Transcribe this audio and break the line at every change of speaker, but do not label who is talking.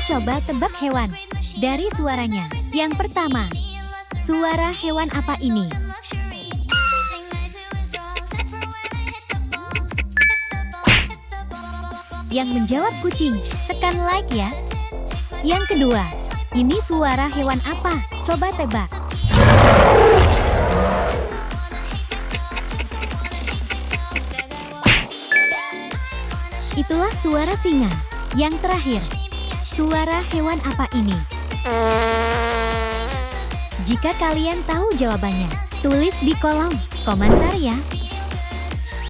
coba tebak hewan dari suaranya. Yang pertama, suara hewan apa ini? Yang menjawab kucing, tekan like ya. Yang kedua, ini suara hewan apa? Coba tebak. Itulah suara singa. Yang terakhir, suara hewan apa ini? Jika kalian tahu jawabannya, tulis di kolom komentar ya.